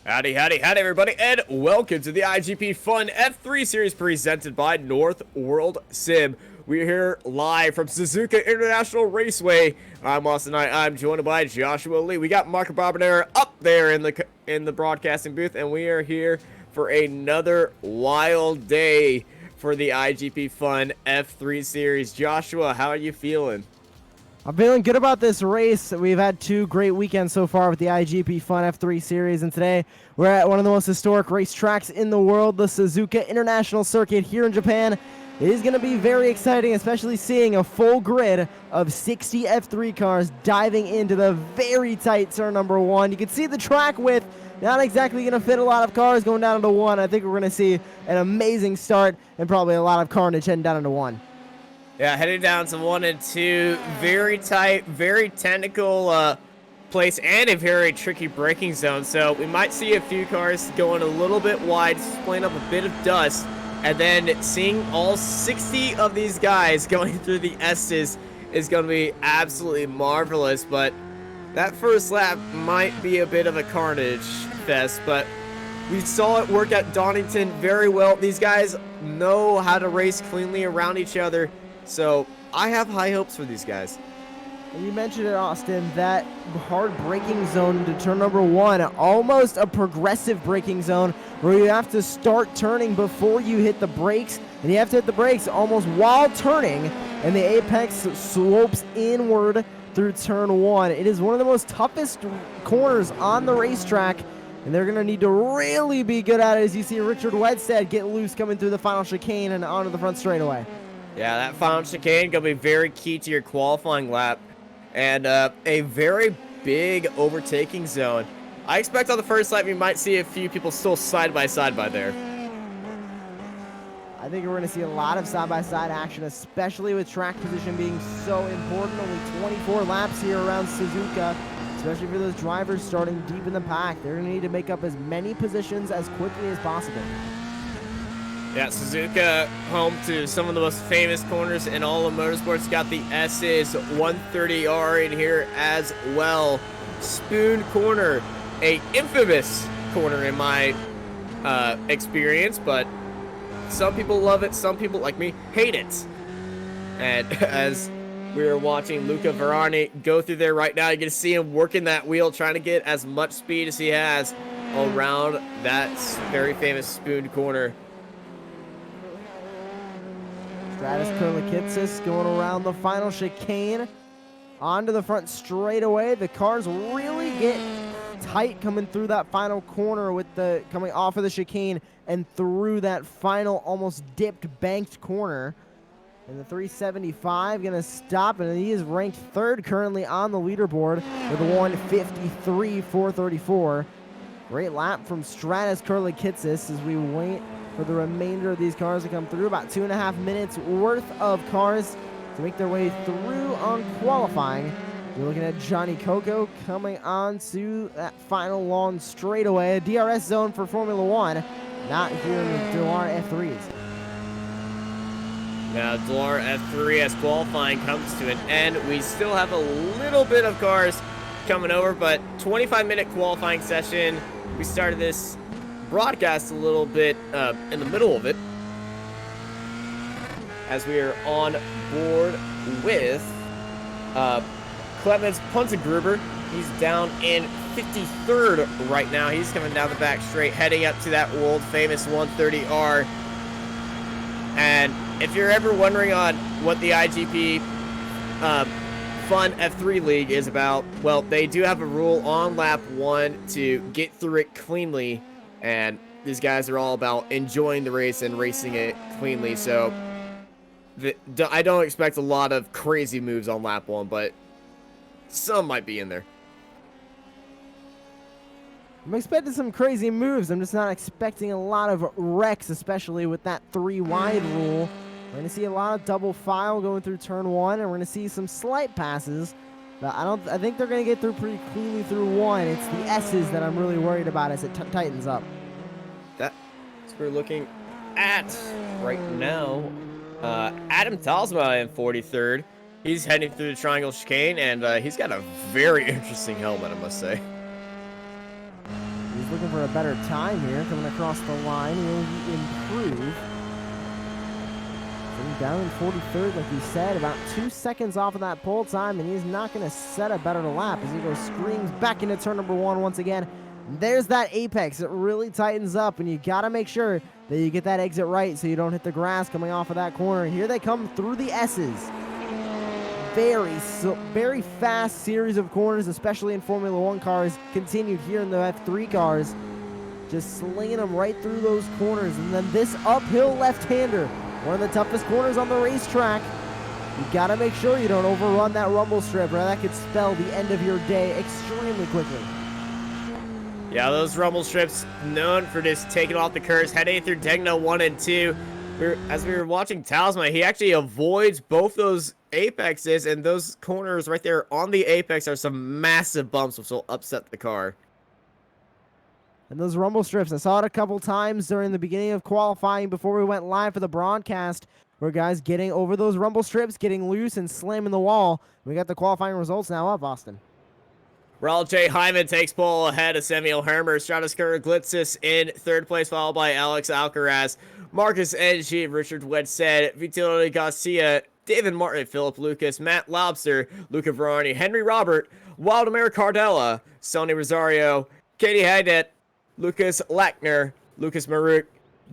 Howdy, howdy, howdy, everybody, and welcome to the iGPFun-F3 series presented by North World Sim. We're here live from Suzuka International Raceway. I'm Austin Knight. I'm joined by Joshua Lee. We got Marco Barbanera up there in the broadcasting booth, and we are here for another wild day for the iGPFun-F3 series. Joshua, how are you feeling? I'm feeling good about this race. We've had two great weekends so far with the iGPFun-F3 series, and today we're at one of the most historic racetracks in the world, the Suzuka International Circuit here in Japan. It is going to be very exciting, especially seeing a full grid of 60 F3 cars diving into the very tight turn number one. You can see the track width, not exactly going to fit a lot of cars going down into one. I think we're going to see an amazing start and probably a lot of carnage heading down into one. Yeah, heading down to 1 and 2. Very tight, very technical place, and a very tricky braking zone. So we might see a few cars going a little bit wide, splaying up a bit of dust. And then seeing all 60 of these guys going through the S's is going to be absolutely marvelous. But that first lap might be a bit of a carnage fest. But we saw it work at Donington very well. These guys know how to race cleanly around each other. So I have high hopes for these guys. And you mentioned it, Austin, that hard braking zone into turn number one, almost a progressive braking zone where you have to start turning before you hit the brakes, and you have to hit the brakes almost while turning, and the apex slopes inward through turn one. It is one of the most toughest corners on the racetrack, and they're going to need to really be good at it as you see Richard Wedstead get loose coming through the final chicane and onto the front straightaway. Yeah, that final chicane going to be very key to your qualifying lap. And a very big overtaking zone. I expect on the first lap you might see a few people still side by there. I think we're going to see a lot of side-by-side action, especially with track position being so important. Only 24 laps here around Suzuka, especially for those drivers starting deep in the pack. They're going to need to make up as many positions as quickly as possible. Yeah, Suzuka, home to some of the most famous corners in all of motorsports. Got the S's 130R in here as well. Spoon Corner, a infamous corner in my experience, but some people love it, some people like me hate it. And as we're watching Luca Verani go through there right now, you can see him working that wheel, trying to get as much speed as he has around that very famous Spoon Corner. Stratus Kurlikitsis going around the final chicane onto the front straightaway. The cars really get tight coming through that final corner with the coming off of the chicane and through that final almost dipped banked corner. And the 375 going to stop, and he is ranked third currently on the leaderboard with a 153.434. Great lap from Stratus Kurlikitsis as we wait for the remainder of these cars to come through. About 2.5 minutes worth of cars to make their way through on qualifying. You're looking at Johnny Coco coming on to that final long straightaway. A DRS zone for Formula One, not here in the Delar F3s. Now Delar F3 as qualifying comes to an end. We still have a little bit of cars coming over, but 25-minute qualifying session. We started this broadcast a little bit in the middle of it as we are on board with Clemens Puntengruber. He's down in 53rd right now. He's coming down the back straight, heading up to that world famous 130R. And if you're ever wondering on what the iGP Fun F3 League is about, well, they do have a rule on lap 1 to get through it cleanly. And these guys are all about enjoying the race and racing it cleanly. So I don't expect a lot of crazy moves on lap 1, but some might be in there. I'm expecting some crazy moves. I'm just not expecting a lot of wrecks, especially with that 3 wide rule. We're going to see a lot of double file going through turn 1, and we're going to see some slight passes. But I think they're going to get through pretty cleanly through 1. It's the S's that I'm really worried about as it tightens up. That's what we're looking at right now. Adam Talsma in 43rd. He's heading through the triangle chicane, and he's got a very interesting helmet, I must say. looking for a better time here. Coming across the line, he'll improve. Sitting down in 43rd, like he said, about 2 seconds off of that pole time, and he's not going to set a better lap as he goes screams back into turn number 1 once again. There's that apex. It really tightens up, and you got to make sure that you get that exit right so you don't hit the grass coming off of that corner. Here they come through the S's. Very fast series of corners, especially in Formula 1 cars. Continued here in the F3 cars. Just slinging them right through those corners. And then this uphill left-hander. One of the toughest corners on the racetrack. You got to make sure you don't overrun that rumble strip, or that could spell the end of your day extremely quickly. Yeah, those rumble strips known for just taking off the curves, heading through Degna 1 and 2. As we were watching Talisman, he actually avoids both those apexes, and those corners right there on the apex are some massive bumps which will upset the car. And those rumble strips, I saw it a couple times during the beginning of qualifying before we went live for the broadcast, where guys getting over those rumble strips, getting loose and slamming the wall. We got the qualifying results now up, Austin. Raul J. Hyman takes pole ahead of Samuel Hermer. Stratoskar Glitzis in 3rd place, followed by Alex Alcaraz, Marcus Ng, Richard Wedstead, Vitor Garcia, David Martin, Philip Lucas, Matt Lobster, Luca Verarni, Henry Robert, Waldemar Cardella, Sonny Rosario, Katie Haydett, Lucas Lackner, Lucas Maruk,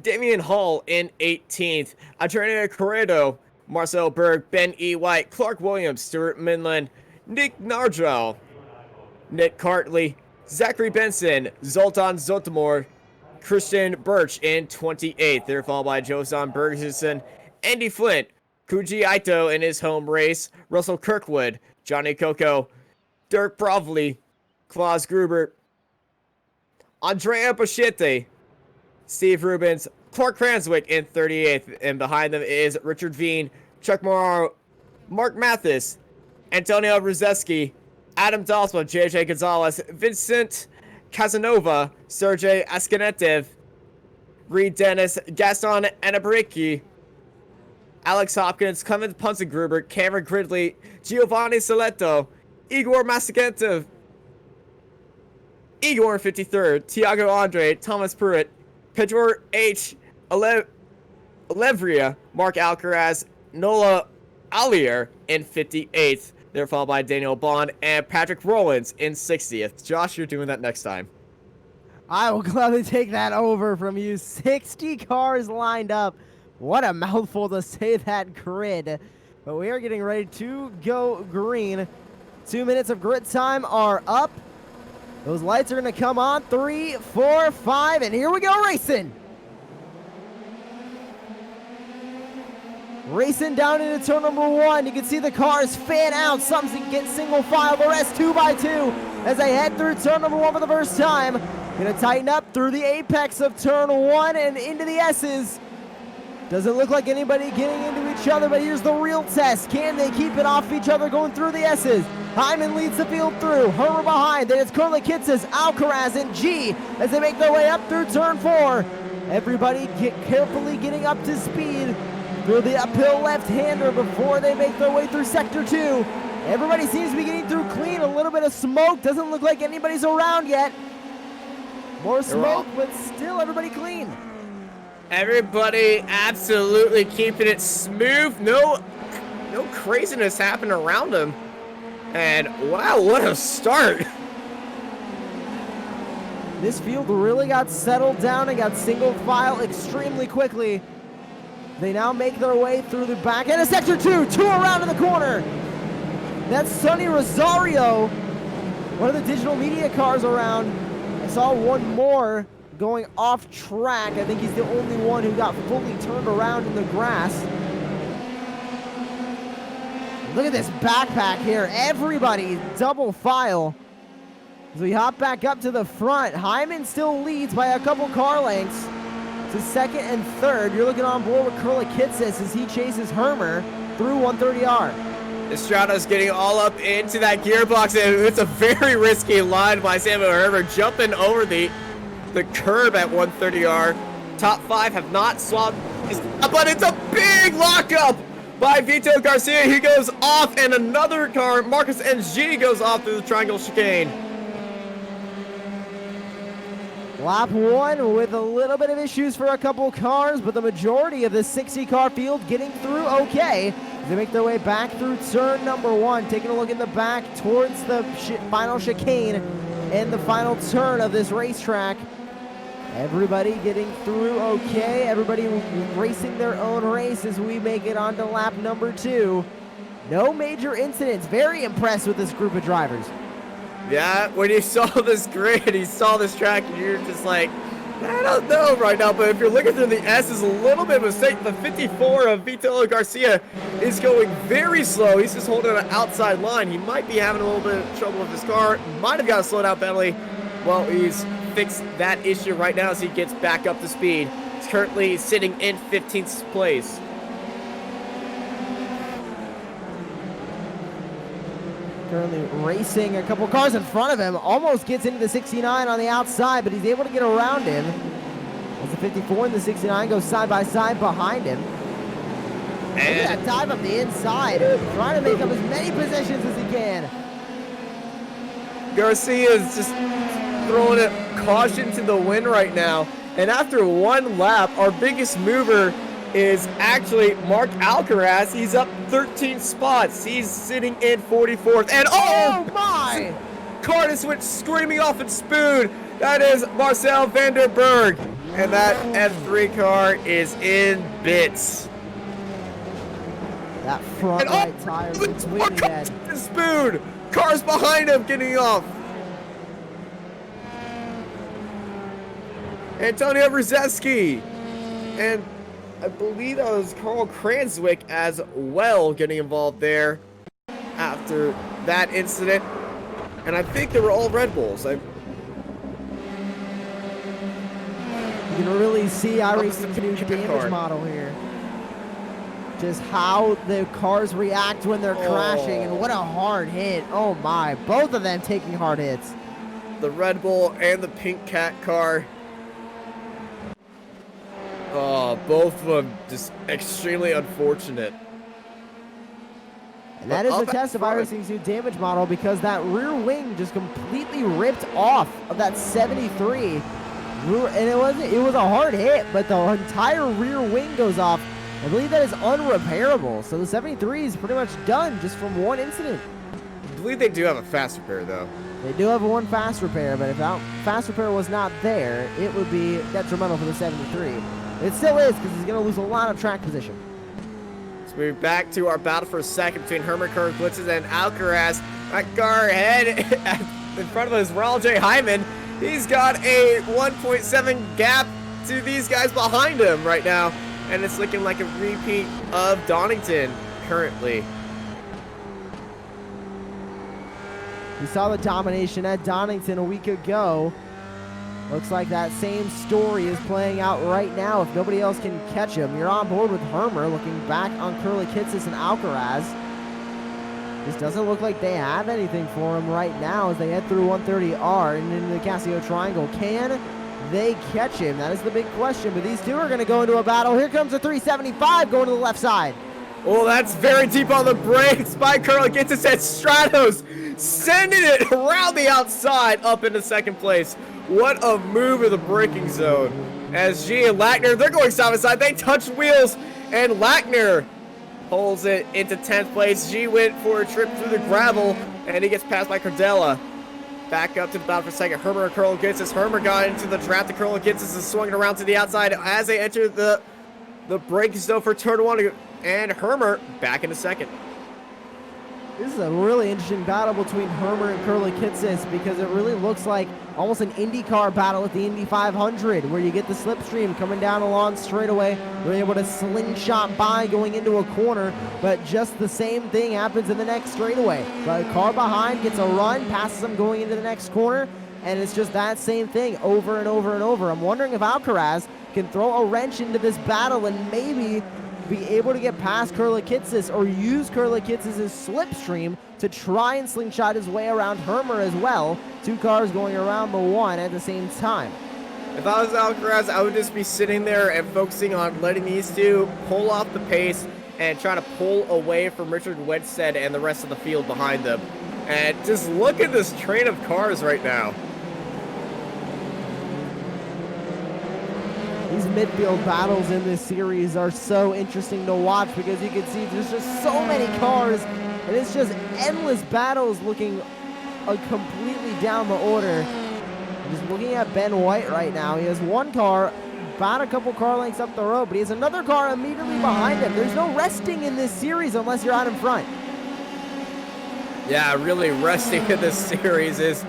Damian Hall in 18th, Adriano Corredo, Marcel Berg, Ben E. White, Clark Williams, Stuart Minland, Nick Nardrell, Nick Cartley, Zachary Benson, Zoltan Zotamor, Christian Birch in 28th. They're followed by Josan Bergerson, Andy Flint, Kuji Aito in his home race, Russell Kirkwood, Johnny Coco, Dirk Brovley, Klaus Gruber, Andrea Boschette, Steve Rubens, Clark Cranswick in 38th, and behind them is Richard Veen, Chuck Moraro, Mark Mathis, Antonio Ruzeski, Adam Dalsma, JJ Gonzalez, Vincent Casanova, Sergey Askanetev, Reed Dennis, Gaston Anabariki, Alex Hopkins, Clement Punzengruber, Cameron Gridley, Giovanni Saletto, Igor Masakentev, Igor in 53rd, Tiago Andre, Thomas Pruitt, Pedro H. Alevria, Mark Alcaraz, Nola Allier in 58th. They're followed by Daniel Bond and Patrick Rowlands in 60th. Josh, you're doing that next time. I will gladly take that over from you. 60 cars lined up. What a mouthful to say that grid. But we are getting ready to go green. 2 minutes of grid time are up. Those lights are going to come on. 3, 4, 5, and here we go racing. Racing down into turn number 1. You can see the cars fan out. Some get single file, the rest 2 by 2 as they head through turn number 1 for the first time. Gonna tighten up through the apex of turn 1 and into the S's. Doesn't look like anybody getting into each other, but here's the real test. Can they keep it off each other going through the S's? Hyman leads the field through. Hermer behind. Then it's Curly Kitsis, Alcaraz, and G as they make their way up through turn 4. Everybody carefully getting up to speed through the uphill left-hander before they make their way through sector 2. Everybody seems to be getting through clean. A little bit of smoke. Doesn't look like anybody's around yet. More smoke, but still everybody clean. Everybody absolutely keeping it smooth. No craziness happening around them. And wow, what a start. This field really got settled down and got single file extremely quickly. They now make their way through the back end of sector 2, 2 around in the corner. That's Sonny Rosario, one of the digital media cars around. I saw one more going off track. I think he's the only one who got fully turned around in the grass. Look at this backpack here. Everybody double file. As we hop back up to the front, Hyman still leads by a couple car lengths to 2nd and 3rd. You're looking on board with Curly Kitsis as he chases Hermer through 130R. Estrada's getting all up into that gearbox, and it's a very risky line by Samuel Hermer, jumping over the curb at 130R. Top 5 have not swapped, but it's a big lockup by Vito Garcia. He goes off, and another car, Marcus NG, goes off through the triangle chicane. Lap 1 with a little bit of issues for a couple cars, but the majority of the 60-car field getting through okay. They make their way back through turn number 1, taking a look in the back towards the final chicane and the final turn of this racetrack. Everybody getting through okay. Everybody racing their own race as we make it onto lap number 2. No major incidents. Very impressed with this group of drivers. Yeah, when you saw this grid, you saw this track, and you're just like, I don't know right now, but if you're looking through the S, is a little bit of a mistake. The 54 of Vitello Garcia is going very slow. He's just holding an outside line. He might be having a little bit of trouble with his car. Might have got a slowed out penalty. Well, he's fixed that issue right now as he gets back up to speed. He's currently sitting in 15th place. Currently racing a couple cars in front of him. Almost gets into the 69 on the outside, but he's able to get around him. As the 54 and the 69 go side by side behind him. Look at that dive up the inside. Trying to make up as many positions as he can. Garcia is just throwing a caution to the wind right now. And after one lap, our biggest mover is actually Mark Alcaraz. He's up 13 spots. He's sitting in 44th. And oh my! Car just went screaming off its spoon. That is Marcel van der Berg. And that F3 car is in bits. That front right tire is completely dead. Spoon. Cars behind him getting off. Antonio Brzezinski. And I believe that was Carl Cranswick as well getting involved there after that incident. And I think they were all Red Bulls. You can really see iRacing's new damage model here. Just how the cars react when they're crashing, and what a hard hit. Oh my, both of them taking hard hits. The Red Bull and the Pink Cat car. Oh, both of them just extremely unfortunate. And that is a test of iRacing's new damage model, because that rear wing just completely ripped off of that 73. And it was a hard hit, but the entire rear wing goes off. I believe that is unrepairable. So the 73 is pretty much done just from one incident. I believe they do have a fast repair, though. They do have one fast repair, but if that fast repair was not there, it would be detrimental for the 73. It still is, because he's going to lose a lot of track position. So we're back to our battle for a second between Herman Blitzes and Alcaraz. That car ahead in front of us, Ronald J. Hyman. He's got a 1.7 gap to these guys behind him right now. And it's looking like a repeat of Donington currently. We saw the domination at Donington a week ago. Looks like that same story is playing out right now. If nobody else can catch him, you're on board with Hermer, looking back on Curly Kitsis and Alcaraz. This doesn't look like they have anything for him right now as they head through 130R and into the Casio Triangle. Can they catch him? That is the big question, but these two are going to go into a battle. Here comes a 375 going to the left side. Oh, that's very deep on the brakes by Curly Kitsis at Stratos, sending it around the outside up into second place. What a move in the braking zone. As G and Lackner, they're going side by side. They touch wheels, and Lackner holds it into 10th place. G went for a trip through the gravel, and he gets passed by Cardella. Back up to the battle for second. Hermer and Curl gets this. Hermer got into the draft. The Curl gets this is swinging around to the outside as they enter the braking zone for turn one. And Hermer back into second. This is a really interesting battle between Hermer and Curly Kitsis, because it really looks like almost an IndyCar battle at the Indy 500, where you get the slipstream coming down along straightaway. You're able to slingshot by going into a corner, but just the same thing happens in the next straightaway. The car behind gets a run, passes them going into the next corner, and it's just that same thing over and over and over. I'm wondering if Alcaraz can throw a wrench into this battle and maybe be able to get past Curly Kitsis, or use Curly Kitsis' slipstream to try and slingshot his way around Hermer as well. Two cars going around the one at the same time. If I was Alcaraz, I would just be sitting there and focusing on letting these two pull off the pace and try to pull away from Richard Wedstead and the rest of the field behind them. And just look at this train of cars right now. midfield battles in this series are so interesting to watch because you can see there's just so many cars, and it's just endless battles looking completely down the order. Just looking at Ben White right now, he has one car about a couple car lengths up the road, but he has another car immediately behind him. There's no resting in this series unless you're out in front. Yeah, really resting in this series is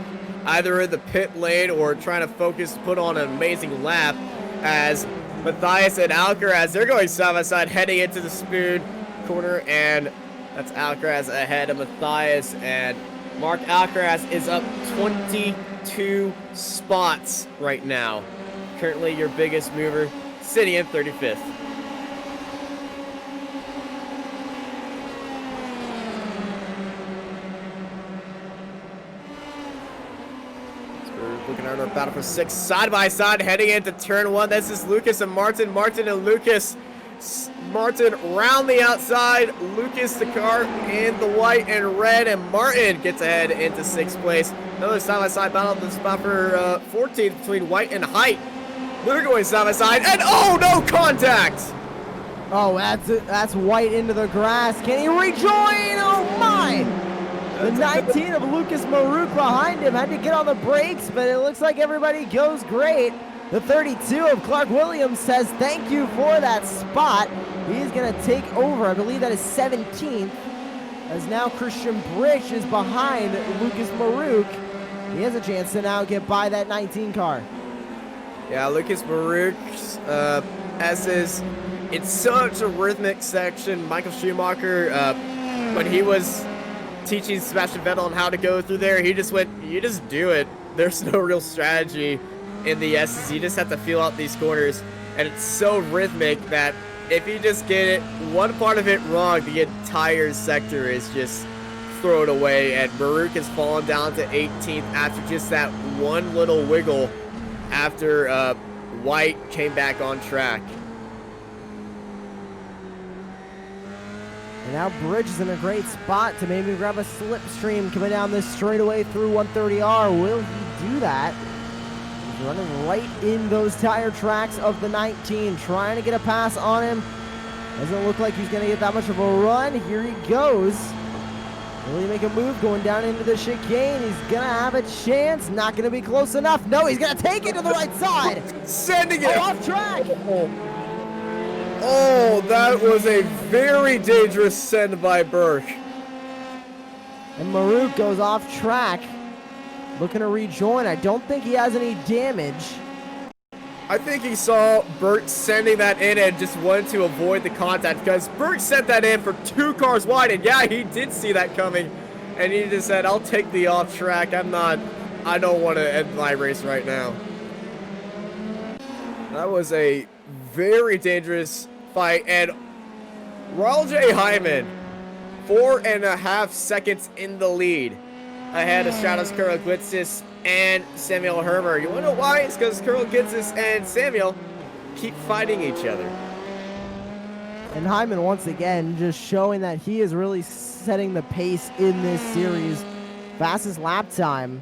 either in the pit lane or trying to focus, put on an amazing lap, as Matthias and Alcaraz, they're going side by side heading into the Spoon corner, and that's Alcaraz ahead of Matthias, and Mark Alcaraz is up 22 spots right now. Currently your biggest mover, sitting in 35th. Looking at our battle for 6 side by side heading into turn 1. This is Lucas and Martin. Martin and Lucas. Martin round the outside. Lucas the car in the white and red, and Martin gets ahead into 6th place. Another side by side battle. The spot for 14th between White and Height. They're going side by side, and oh, no contact! Oh, that's White into the grass. Can he rejoin? Oh my! The 19 of Lucas Marouk behind him had to get on the brakes, but it looks like everybody goes great. The 32 of Clark Williams says thank you for that spot. He's going to take over. I believe that is 17th, as now Christian Brich is behind Lucas Marouk. He has a chance to now get by that 19 car. Yeah, Lucas Marouk's S's. It's such a rhythmic section. Michael Schumacher, when he was teaching Sebastian Vettel on how to go through there, he just went, you just do it. There's no real strategy in the S's. You just have to feel out these corners, and it's so rhythmic that if you just get it, one part of it wrong, the entire sector is just thrown away, and Marouk has fallen down to 18th after just that one little wiggle after White came back on track. And now Bridge is in a great spot to maybe grab a slipstream coming down this straightaway through 130R. Will he do that? He's running right in those tire tracks of the 19, trying to get a pass on him. Doesn't look like he's going to get that much of a run. Here he goes. Will he make a move going down into the chicane? He's going to have a chance. Not going to be close enough. No, he's going to take it to the right side. Sending it off track. Oh, that was a very dangerous send by Burke. And Marouk goes off track, looking to rejoin. I don't think he has any damage. I think he saw Burt sending that in and just wanted to avoid the contact, because Burt sent that in for 2 cars wide, and yeah, he did see that coming, and he just said, I'll take the off track. I don't want to end my race right now. That was a very dangerous fight, and Raul J. Hyman, 4.5 seconds in the lead ahead of Stratos Kurl-Glitzis and Samuel Hermer. You want to know why? It's because Kurl-Glitzis and Samuel keep fighting each other. And Hyman, once again, just showing that he is really setting the pace in this series. Fastest lap time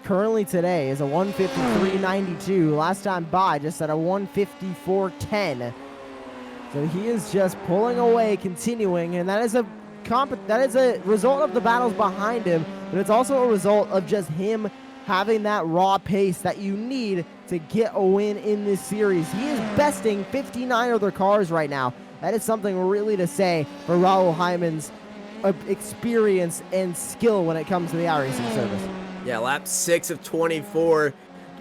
currently today is a 1:53.92. Last time by, just at a 1:54.10. So he is just pulling away, continuing, and that is a result of the battles behind him, but it's also a result of just him having that raw pace that you need to get a win in this series. He is besting 59 other cars right now. That is something really to say for Raul Hyman's experience and skill when it comes to the iRacing service. Yeah, lap 6 of 24 to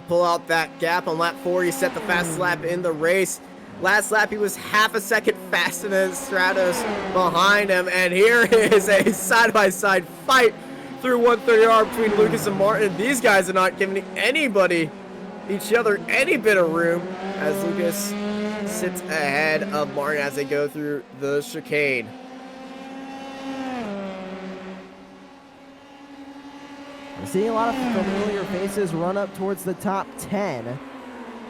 pull out that gap. On lap 4, he set the fastest lap in the race. Last lap, he was half a second faster than Stratos behind him. And here is a side-by-side fight through 130R between Lucas and Martin. These guys are not giving each other any bit of room, as Lucas sits ahead of Martin as they go through the chicane. We're seeing a lot of familiar faces run up towards the top 10.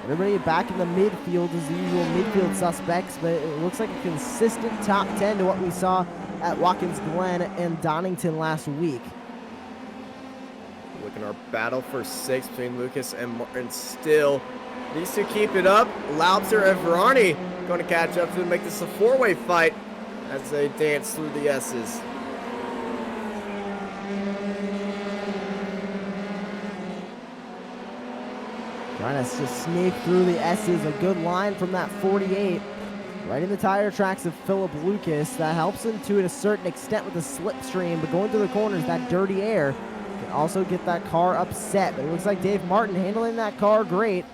Everybody back in the midfield is the usual midfield suspects, but it looks like a consistent top 10 to what we saw at Watkins Glen and Donington last week. Look at our battle for 6 between Lucas and Martin, still These two keep it up. Laubser and Verani going to catch up to make this a four-way fight as they dance through the S's. Trying to just sneak through the S's. A good line from that 48. Right in the tire tracks of Philip Lucas. That helps him to a certain extent with the slipstream, but going through the corners, that dirty air can also get that car upset. But it looks like Dave Martin handling that car great.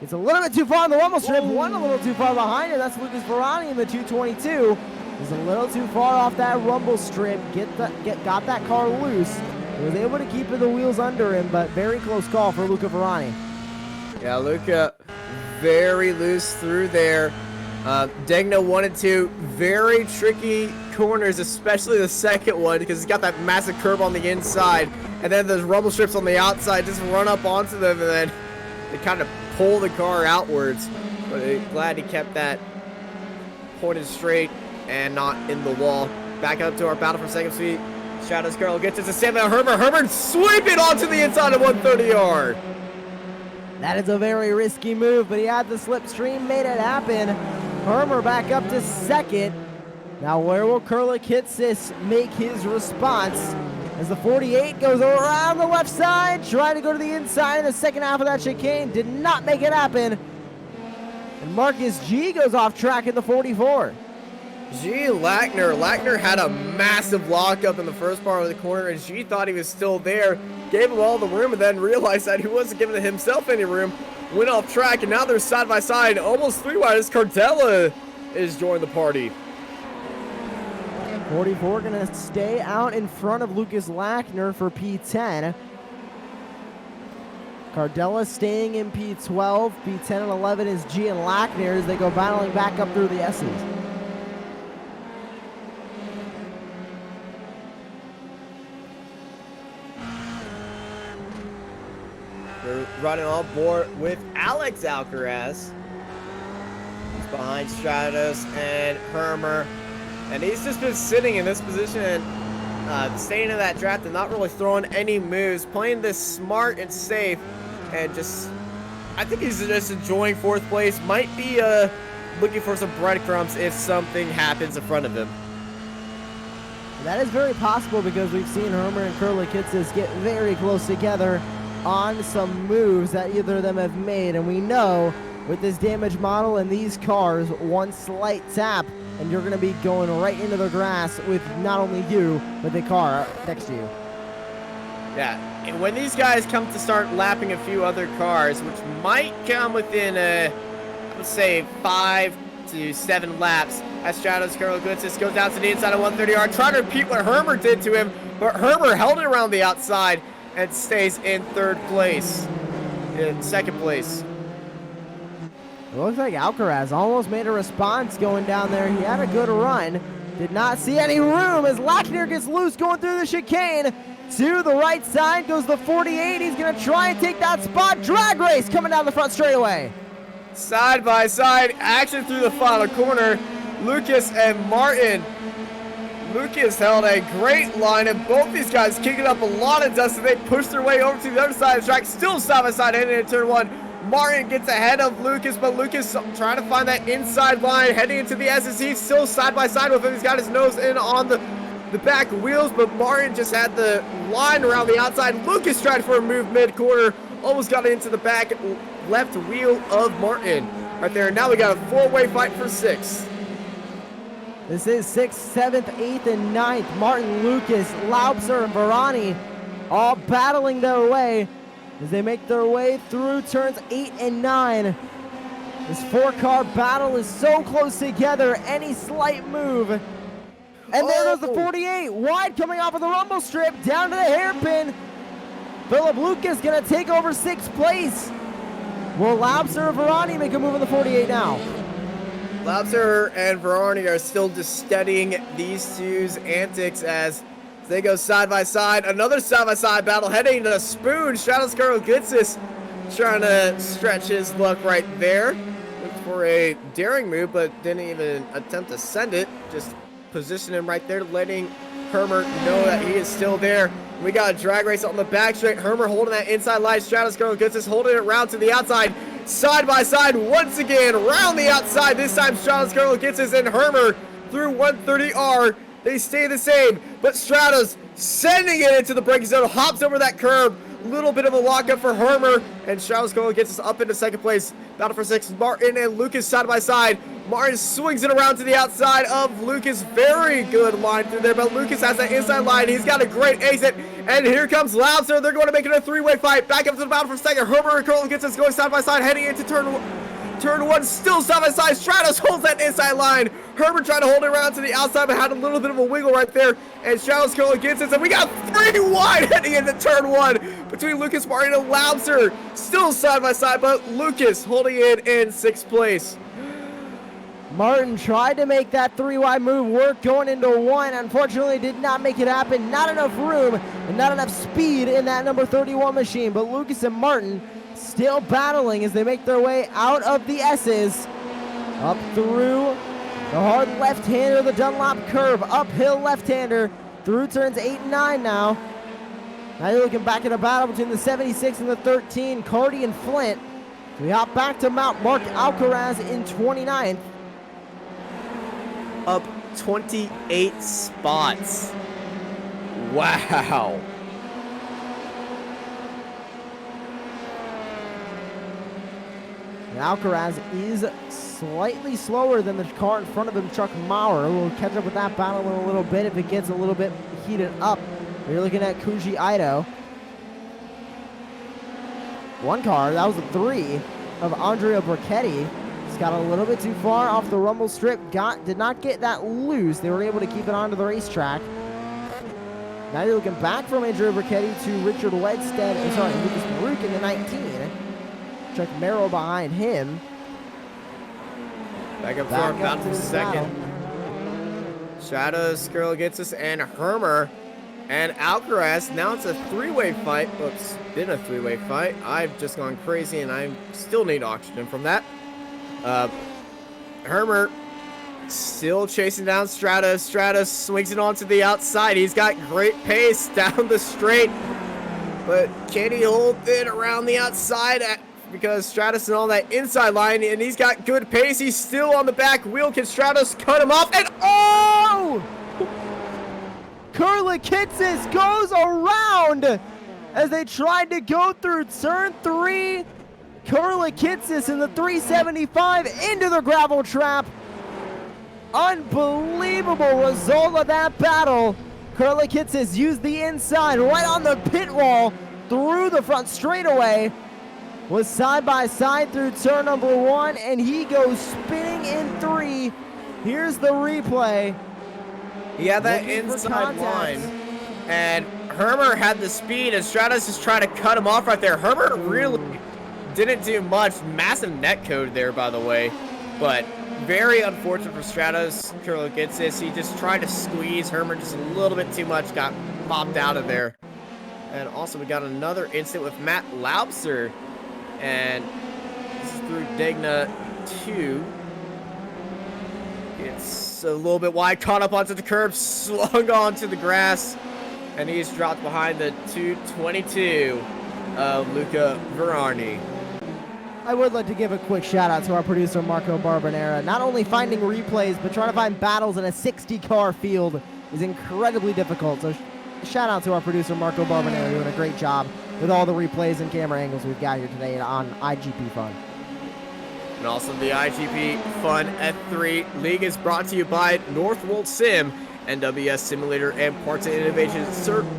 It's a little bit too far on the rumble strip. One a little too far behind it. That's Lucas Verani in the 222. He's a little too far off that rumble strip. Got that car loose. He was able to keep the wheels under him, but very close call for Luca Verani. Yeah, Luca very loose through there. Degna 1 and 2, very tricky corners, especially the second one because he's got that massive curve on the inside, and then those rumble strips on the outside just run up onto them, and then they kind of pull the car outwards. But glad he kept that pointed straight and not in the wall. Back up to our battle for second seat. Shadows Carl gets it to Sam Herbert. Herbert sweeping onto the inside of 130 yard. That is a very risky move, but he had the slipstream, made it happen. Hermer back up to second. Now where will Kurlikitsis make his response? As the 48 goes around the left side, trying to go to the inside in the second half of that chicane. Did not make it happen. And Marcus G goes off track in the 44. G Lackner. Lackner had a massive lockup in the first part of the corner, and G thought he was still there. Gave him all the room and then realized that he wasn't giving himself any room. Went off track, and now they're side by side, almost three wide as Cardella is joining the party. 44 gonna stay out in front of Lucas Lackner for P10. Cardella staying in P12. P10 and 11 is G and Lackner as they go battling back up through the S's. They're running on board with Alex Alcaraz. He's behind Stratos and Hermer. And he's just been sitting in this position, staying in that draft and not really throwing any moves, playing this smart and safe, and I think he's just enjoying fourth place. Might be looking for some breadcrumbs if something happens in front of him. That is very possible because we've seen Hermer and Kurlikitsis get very close together on some moves that either of them have made, and we know with this damage model and these cars, one slight tap and you're going to be going right into the grass with not only you but the car next to you. Yeah, and when these guys come to start lapping a few other cars, which might come within let's say 5 to 7 laps, as Stratos Kurlikitsis goes down to the inside of 130 yard, trying to repeat what Hermer did to him, but Hermer held it around the outside and stays in second place. It looks like Alcaraz almost made a response going down there. He had a good run. Did not see any room as Lackner gets loose going through the chicane. To the right side goes the 48. He's going to try and take that spot. Drag race coming down the front straightaway. Side by side action through the final corner. Lucas and Martin. Lucas held a great line, and both these guys kicking up a lot of dust, and they push their way over to the other side of the track, still side by side heading into turn one. Martin gets ahead of Lucas, but Lucas trying to find that inside line, heading into the SSC, still side by side with him. He's got his nose in on the back wheels, but Martin just had the line around the outside. Lucas tried for a move mid-corner, almost got into the back left wheel of Martin right there. Now we got a four-way fight for 6th. This is 6th, 7th, 8th, and 9th. Martin, Lucas, Laubser, and Verani all battling their way as they make their way through turns 8 and 9. This four-car battle is so close together. Any slight move. And there goes the 48. Wide coming off of the rumble strip. Down to the hairpin. Philip Lucas going to take over 6th place. Will Laubser and Verani make a move in the 48 now? Laubser and Verani are still just studying these two's antics as they go side by side. Another side by side battle heading to the spoon. Stratos Kurlikitsis trying to stretch his luck right there. Looked for a daring move, but didn't even attempt to send it. Just position him right there, letting Hermer know that he is still there. We got a drag race on the back straight. Hermer holding that inside line. Stratos Kurlikitsis holding it around to the outside. side by side once again, around the outside. This time Stratos Curl gets us in Hermer through 130R. They stay the same, but Stratos sending it into the braking zone, hops over that curb. Little bit of a lockup for Hermer, and Stratos Curl gets us up into second place. Battle for sixth, Martin and Lucas side by side. Martin swings it around to the outside of Lucas. Very good line through there, but Lucas has that inside line. He's got a great exit, and here comes Laubser. They're going to make it a three-way fight. Back up to the battle for second. Hermer and Curl gets us going side by side, heading into turn one, still side by side. Stratos holds that inside line. Herbert trying to hold it around to the outside, but had a little bit of a wiggle right there. And Stratos Curl gets us, and we got 3 wide heading into turn one between Lucas, Martin, and Laubser. Still side by side, but Lucas holding it in 6th place. Martin tried to make that 3-wide move work going into one. Unfortunately, did not make it happen. Not enough room and not enough speed in that number 31 machine. But Lucas and Martin still battling as they make their way out of the S's. Up through the hard left-hander, the Dunlop curve. Uphill left-hander through turns 8 and 9 now. Now you're looking back at a battle between the 76 and the 13, Cardi and Flint. We hop back to Mount Mark Alcaraz in 29th. Up 28 spots. Wow. And Alcaraz is slightly slower than the car in front of him, Chuck Maurer. We'll catch up with that battle in a little bit if it gets a little bit heated up. You're looking at Kuji Ito. One car, that was a 3 of Andrea Brachetti. Just got a little bit too far off the rumble strip. Did not get that loose. They were able to keep it onto the racetrack. Now you're looking back from Andrea Brachetti to Richard Wedstead, Lucas Baruch in the 19. Chuck Merrill behind him. Back up front, bound for second. Stratos Curl gets us, and Hermer and Alcaraz. Now it's a 3-way fight. Oops, been a 3-way fight. I've just gone crazy, and I still need oxygen from that. Hermer still chasing down Stratos. Stratos swings it onto the outside. He's got great pace down the straight, but can he hold it around the outside? Because Stratos and all that inside line, and he's got good pace. He's still on the back wheel. Can Stratos cut him off? And oh! Kurlikitsis goes around as they tried to go through turn 3. Kurlikitsis in the 375 into the gravel trap. Unbelievable result of that battle. Kurlikitsis used the inside right on the pit wall through the front straightaway. Was side by side through turn number 1, and he goes spinning in 3. Here's the replay. He had that inside line, and Hermer had the speed, and Stratos is trying to cut him off right there. Hermer really didn't do much. Massive net code there, by the way, but very unfortunate for Stratos. Curl gets this. He just tried to squeeze Hermer just a little bit too much, got popped out of there. And also we got another incident with Matt Laubser, and this is through Degna 2. It's a little bit wide, caught up onto the curb, slung onto the grass, and he's dropped behind the 222 of Luca Verarni. I would like to give a quick shout out to our producer Marco Barbanera. Not only finding replays, but trying to find battles in a 60-car field is incredibly difficult. So shout out to our producer Marco Barbanera, doing a great job with all the replays and camera angles we've got here today on iGPFun. And also the iGPFun-F3 League is brought to you by Northwold Sim. NWS Simulator and Parts and Innovation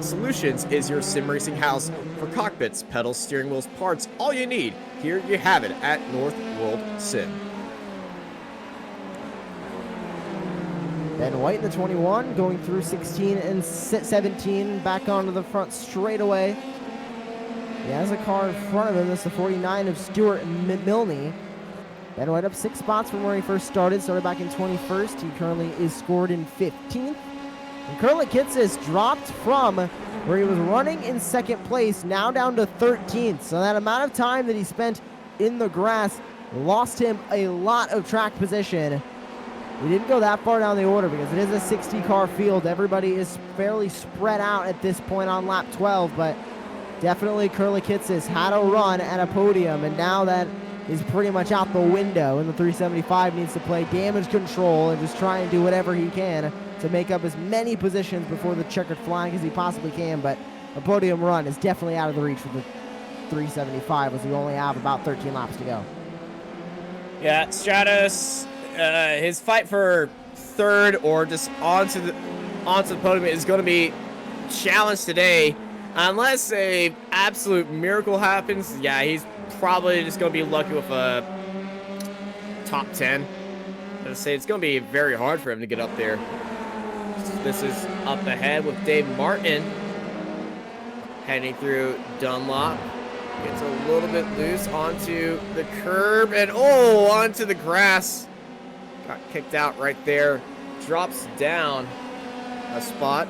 Solutions is your sim racing house for cockpits, pedals, steering wheels, parts, all you need. Here you have it at Northwold Sim. Ben White in the 21, going through 16 and 17, back onto the front straightaway. He has a car in front of him. That's the 49 of Stuart Milne. Ben White up 6 spots from where he first started back in 21st. He currently is scored in 15th. And Kurlikitsis dropped from where he was running in 2nd place, now down to 13th. So that amount of time that he spent in the grass lost him a lot of track position. We didn't go that far down the order because it is a 60-car field. Everybody is fairly spread out at this point on lap 12, but definitely Kurlikitsis had a run at a podium, and now that is pretty much out the window, and the 375 needs to play damage control and just try and do whatever he can to make up as many positions before the checkered flying as he possibly can. But a podium run is definitely out of the reach for the 375, as we only have about 13 laps to go. Yeah, Stratos, his fight for third or just onto the podium is going to be challenged today, unless a absolute miracle happens. Yeah, he's probably just going to be lucky with a top 10. I'd say it's going to be very hard for him to get up there. This is up ahead with Dave Martin heading through Dunlop. Gets a little bit loose onto the curb and onto the grass. Got kicked out right there. Drops down a spot.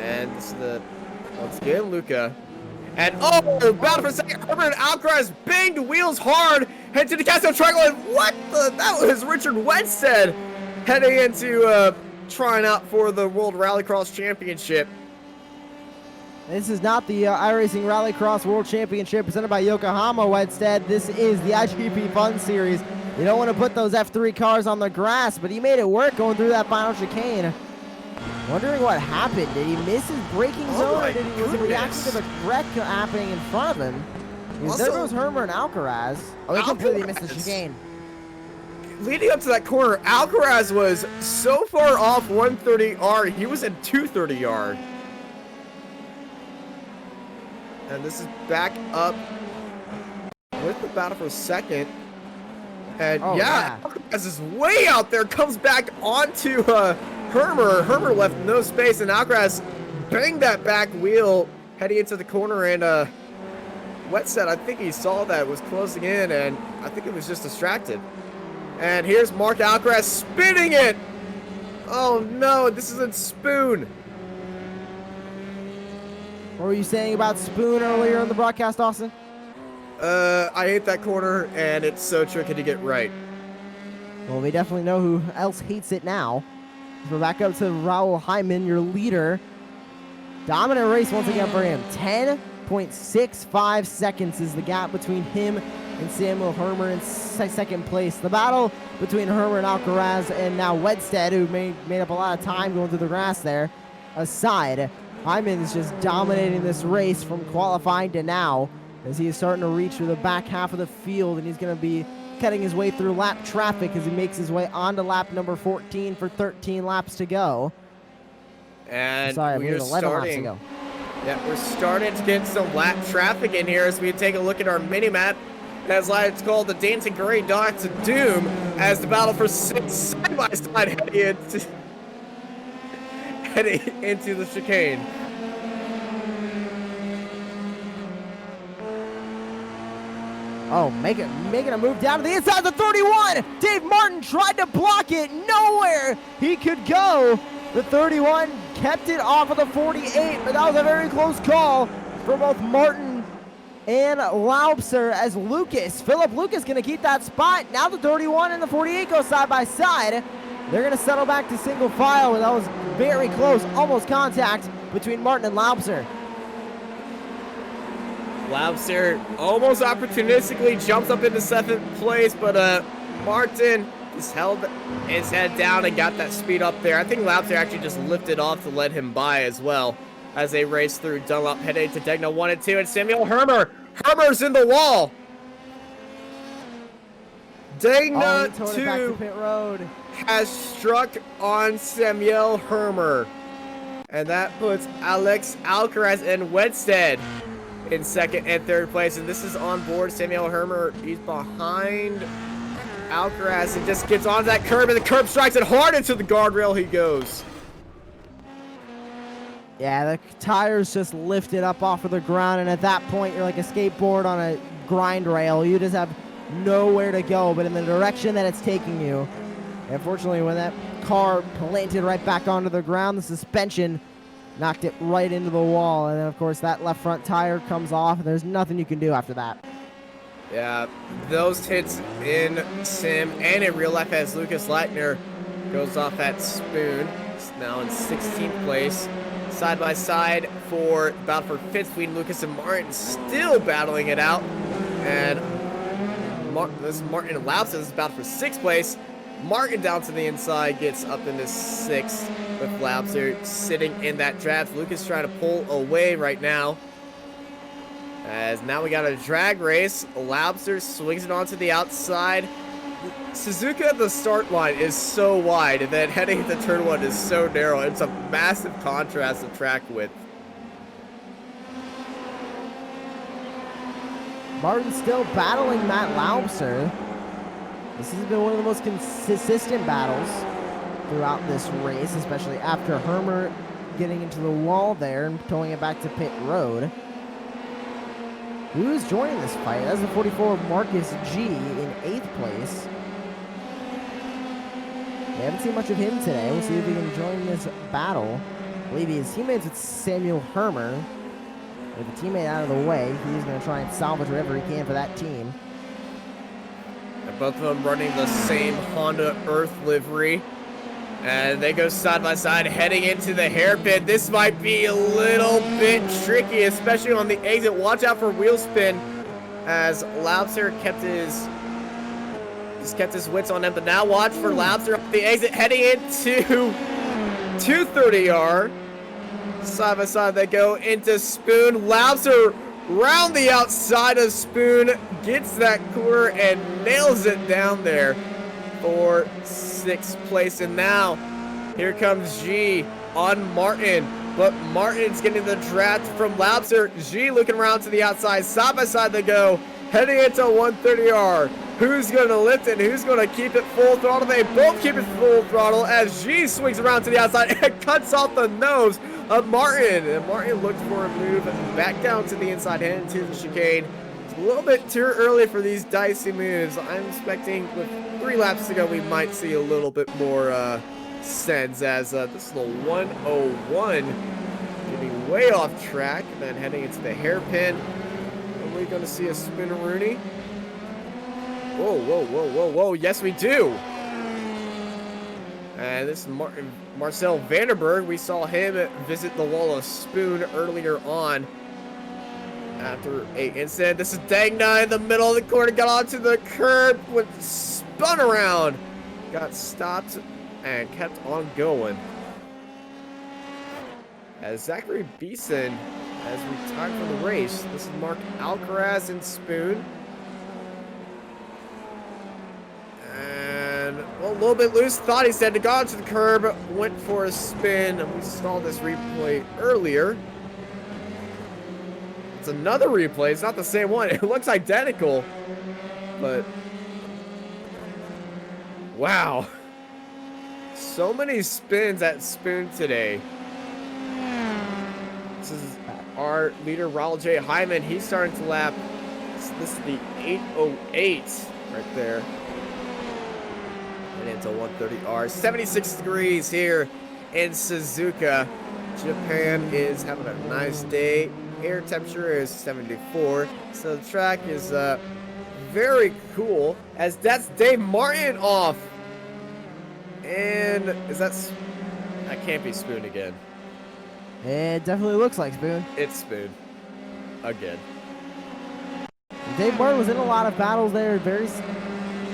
And this is once again, Luca. And battle for a second. Herbert and Alcaraz banged wheels hard. Head to the Castro Triangle. And what that was Richard Wenstead heading into trying out for the World Rallycross Championship. This is not the iRacing Rallycross World Championship presented by Yokohama Wenstead. This is the iGPFun series. You don't want to put those F3 cars on the grass, but he made it work going through that final chicane. Wondering what happened. Did he miss his braking zone, or was he reacting to the wreck happening in front of him? There goes Hermer and Alcaraz. Oh, he completely missed the chicane. Leading up to that corner, Alcaraz was so far off 130R, he was at 230R. And this is back up with the battle for second. And yeah, Alcaraz is way out there, comes back onto Hermer. Hermer left no space, and Alcaraz banged that back wheel heading into the corner. And Wenstead, I think he saw that, was closing in, and I think it was just distracted. And here's Mark Alcaraz spinning it. Oh no, this isn't Spoon. What were you saying about Spoon earlier in the broadcast, Austin? I hate that corner, and it's so tricky to get right. Well, we definitely know who else hates it now. We're back up to Raul Hyman, your leader. Dominant race once again for him. 10.65 seconds is the gap between him and Samuel Hermer in second place. The battle between Hermer and Alcaraz, and now Wenstead, who made up a lot of time going through the grass there, aside. Hyman's just dominating this race from qualifying to now, as he is starting to reach through the back half of the field, and he's going to be cutting his way through lap traffic as he makes his way onto lap number 14 for 13 laps to go. And we're 11 laps to go. Yeah, we're starting to get some lap traffic in here as we take a look at our mini-map. As it's called the Dancing Gray Dots of Doom, as the battle for side-by-side heading into the chicane. Oh, making a move down to the inside of the 31. Dave Martin tried to block it. Nowhere he could go. The 31 kept it off of the 48, but that was a very close call for both Martin and Laubser, as Philip Lucas going to keep that spot. Now the 31 and the 48 go side by side. They're going to settle back to single file, and that was very close, almost contact between Martin and Laubser. Laubser almost opportunistically jumps up into 7th place, but Martin just held his head down and got that speed up there. I think Laubser actually just lifted off to let him by as well as they race through Dunlop, heading to Degna 1 and 2, and Samuel Hermer. Hermer's in the wall. Degna 2 pit road. has struck on Samuel Hermer. And that puts Alex Alcaraz and Wenstead in second and third place. And this is on board Samuel Hermer. He's behind Alcaraz and just gets onto that curb, and the curb strikes it hard into the guardrail. He goes. Yeah, the tires just lifted up off of the ground, and at that point, you're like a skateboard on a grind rail. You just have nowhere to go but in the direction that it's taking you. Unfortunately, when that car planted right back onto the ground, the suspension knocked it right into the wall, and then, of course, that left front tire comes off, and there's nothing you can do after that. Yeah, those hits in sim and in real life, as Lucas Leitner goes off at Spoon. He's now in 16th place. Side by side for battle for fifth between Lucas and Martin, still battling it out. And Martin Laps is about for 6th place. Martin down to the inside, gets up into 6th with Labster sitting in that draft. Lucas trying to pull away right now. As now we got a drag race. Labster swings it onto the outside. Suzuka at the start line is so wide, and then heading into turn 1 is so narrow. It's a massive contrast of track width. Martin still battling Matt Laubser. This has been one of the most consistent battles throughout this race, especially after Hermer getting into the wall there and towing it back to pit road. Who's joining this fight? That's the 44 Marcus G in 8th place. We haven't seen much of him today. We'll see if he can join this battle. I believe he is teammates with Samuel Hermer. With a teammate out of the way, he's going to try and salvage whatever he can for that team. And both of them running the same Honda Earth livery. And they go side by side heading into the hairpin. This might be a little bit tricky, especially on the exit. Watch out for wheel spin as Laubser kept his wits on him. But now watch for Laubser up the exit heading into 230R. Side by side they go into Spoon. Laubser round the outside of Spoon, gets that corner and nails it down there for 6th place. And now here comes G on Martin, but Martin's getting the draft from Laubser. G looking around to the outside. Side by side they go, heading into 130R. Who's going to lift it? Who's going to keep it full throttle? They both keep it full throttle as G swings around to the outside and cuts off the nose of Martin. And Martin looks for a move back down to the inside, heading to the chicane. It's a little bit too early for these dicey moves. I'm expecting with 3 laps to go, we might see a little bit more sends as this is the 101. Getting way off track and then heading into the hairpin. Are we going to see a spin-a-rooney? Whoa, whoa, whoa, whoa, whoa. Yes, we do. And this is Marcel Vanderberg. We saw him visit the wall of Spoon earlier on after a incident. This is Dagna in the middle of the corner. Got onto the curb, spun around. Got stopped and kept on going. As Zachary Beeson has retired from the race. This is Mark Alcaraz and Spoon. And well, a little bit loose. Thought he said to go onto the curb. Went for a spin. And we saw this replay earlier. It's another replay. It's not the same one. It looks identical. But wow. So many spins at Spoon today. This is our leader, Raul J. Hyman. He's starting to lap. This is the 808 right there. And into 130R. 76 degrees here in Suzuka. Japan is having a nice day. Air temperature is 74. So the track is very cool. As that's Dave Martin off. And is that can't be Spoon again. It definitely looks like Spoon. It's Spoon. Again. Dave Martin was in a lot of battles there. Very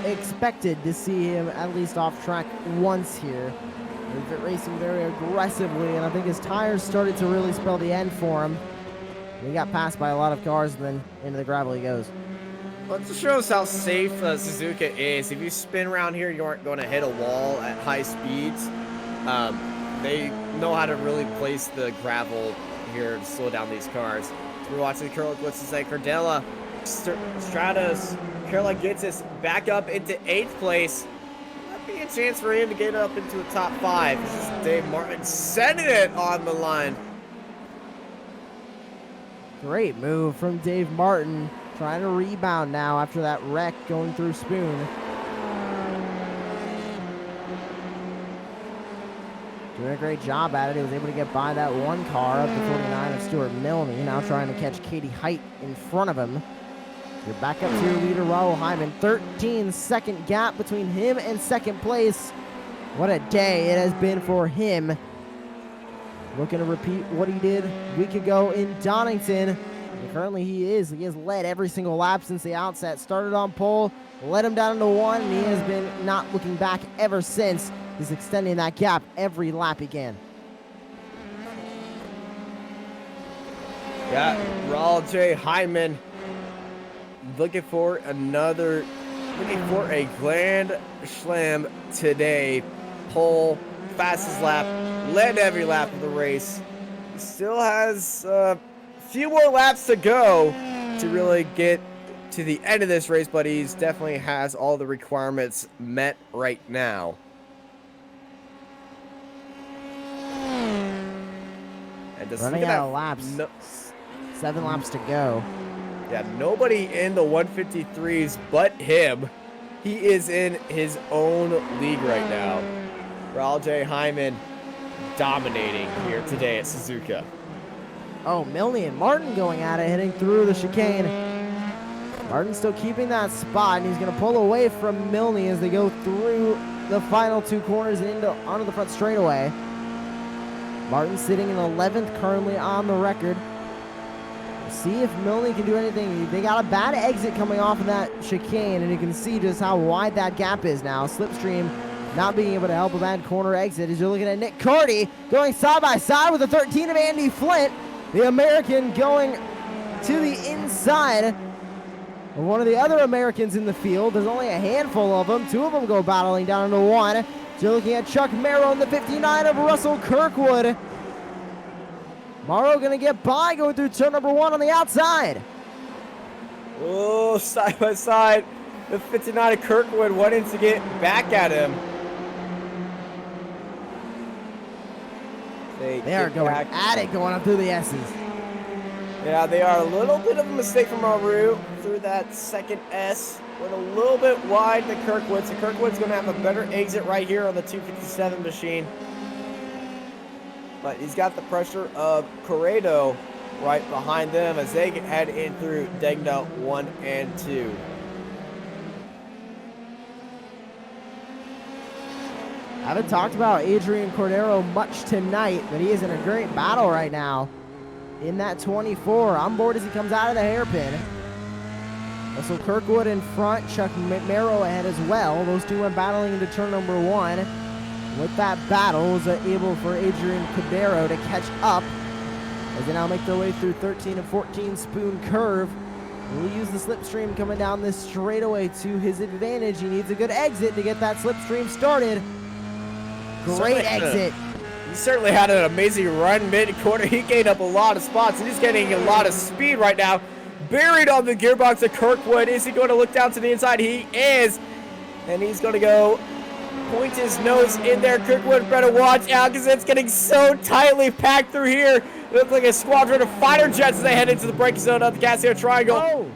expected to see him at least off track once here. He's been racing very aggressively, and I think his tires started to really spell the end for him. He got passed by a lot of cars, and then into the gravel he goes. Well, to show us how safe Suzuka is, if you spin around here, you aren't going to hit a wall at high speeds. They know how to really place the gravel here to slow down these cars. So we're watching the Curl Glitz say Cardella, Stratos, Carla gets us back up into 8th place. Might be a chance for him to get up into the top 5. This is Dave Martin sending it on the line. Great move from Dave Martin. Trying to rebound now after that wreck going through Spoon. Doing a great job at it. He was able to get by that one car up to 49 of Stuart Milne. Now trying to catch Katie Height in front of him. You're back up to your leader, Raul Hyman. 13-second gap between him and 2nd place. What a day it has been for him. Looking to repeat what he did a week ago in Donington. And currently he has led every single lap since the outset. Started on pole, led him down into 1, and he has been not looking back ever since. He's extending that gap every lap he can. Yeah, Raul J. Hyman looking for a grand slam today. Pole, fastest lap, led every lap of the race. Still has a few more laps to go to really get to the end of this race, but he's definitely has all the requirements met right now. And just running out of laps. 7 laps to go. Yeah, nobody in the 153s but him. He is in his own league right now. Raul J. Hyman dominating here today at Suzuka. Oh, Milne and Martin going at it, heading through the chicane. Martin still keeping that spot, and he's going to pull away from Milne as they go through the final 2 corners and onto the front straightaway. Martin sitting in 11th currently on the record. See if Milne can do anything. They got a bad exit coming off of that chicane, and you can see just how wide that gap is now. Slipstream not being able to help a bad corner exit as you're looking at Nick Carty going side by side with the 13 of Andy Flint. The American going to the inside of one of the other Americans in the field. There's only a handful of them. 2 of them go battling down into 1. So you're looking at Chuck Merrow in the 59 of Russell Kirkwood. Morrow going to get by going through turn number 1 on the outside. Oh, side by side. The 59 of Kirkwood wanting to get back at him. They are going at it, going up through the S's. Yeah, they are a little bit of a mistake from Maru through that second S. Went a little bit wide to Kirkwood, so Kirkwood's going to have a better exit right here on the 257 machine. But he's got the pressure of Corrado right behind them as they head in through Degna 1 and 2. I haven't talked about Adrian Cordero much tonight, but he is in a great battle right now in that 24. On board as he comes out of the hairpin. Russell Kirkwood in front, Chuck Merrow ahead as well. Those 2 went battling into turn number 1. With that battle, was able for Adrian Cordero to catch up as they now make their way through 13 and 14 Spoon Curve. He'll use the slipstream coming down this straightaway to his advantage. He needs a good exit to get that slipstream started. Great exit. He certainly had an amazing run mid-quarter. He gained up a lot of spots, and he's getting a lot of speed right now. Buried on the gearbox of Kirkwood. Is he going to look down to the inside? He is. And he's going to go point his nose in there. Kirkwood better watch out because it's getting so tightly packed through here. It looks like a squadron of fighter jets as they head into the braking zone of the Casio Triangle. Oh.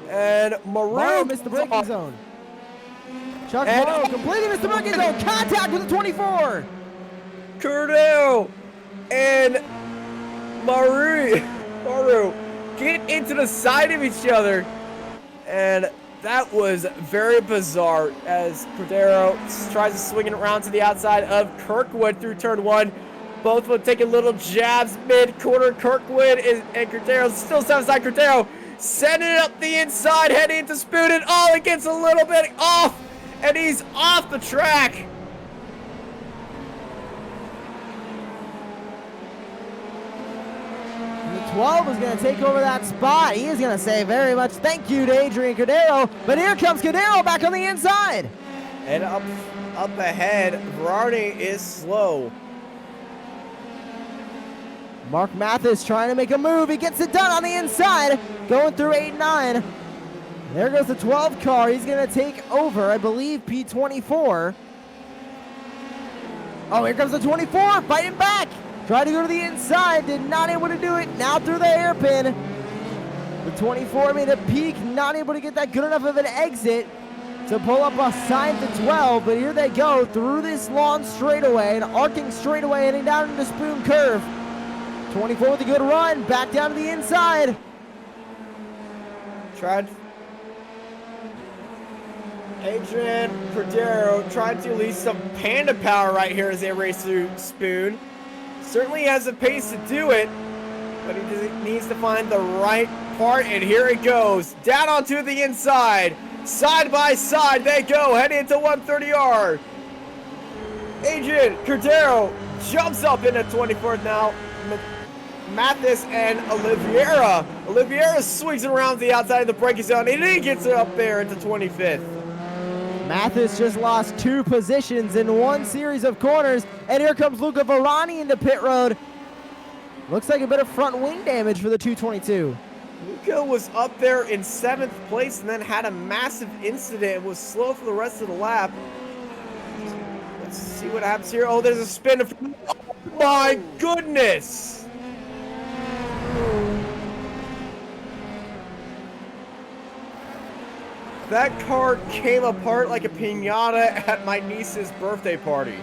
And Maru missed the braking zone. Chuck Morrow completely missed the braking zone. Contact with the 24. Cordero and Maru get into the side of each other. And that was very bizarre as Cordero tries to swing it around to the outside of Kirkwood through turn 1. Both will take little jabs mid-quarter. Kirkwood and Cordero still side by side. Cordero sending it up the inside, heading into Spoon, and all it gets a little bit off, and he's off the track. The 12 is going to take over that spot. He is going to say very much thank you to Adrian Cordero, but here comes Cordero back on the inside. And up ahead, Varney is slow. Mark Mathis trying to make a move. He gets it done on the inside, going through 8-9. There goes the 12 car. He's going to take over, I believe, P24. Oh, here comes the 24, fighting back. Tried to go to the inside, did not able to do it. Now through the hairpin. The 24 made a peak, not able to get that good enough of an exit to pull up beside the 12, but here they go through this long straightaway, an arcing straightaway heading down into Spoon Curve. 24 with a good run, back down to the inside. Adrian Cordero tried to release some panda power right here as they race through Spoon. Certainly has the pace to do it, but he needs to find the right part, and here it goes. Down onto the inside. Side by side they go, heading into 130R. Adrian Cordero jumps up into 24th now. Mathis and Oliveira. Oliveira swings around the outside of the braking zone, and he gets it up there into 25th. Mathis just lost 2 positions in 1 series of corners, and here comes Luca Varani into pit road. Looks like a bit of front wing damage for the 222. Luca was up there in 7th place and then had a massive incident and was slow for the rest of the lap. Let's see what happens here. Oh, there's a spin. Oh my goodness! That car came apart like a piñata at my niece's birthday party.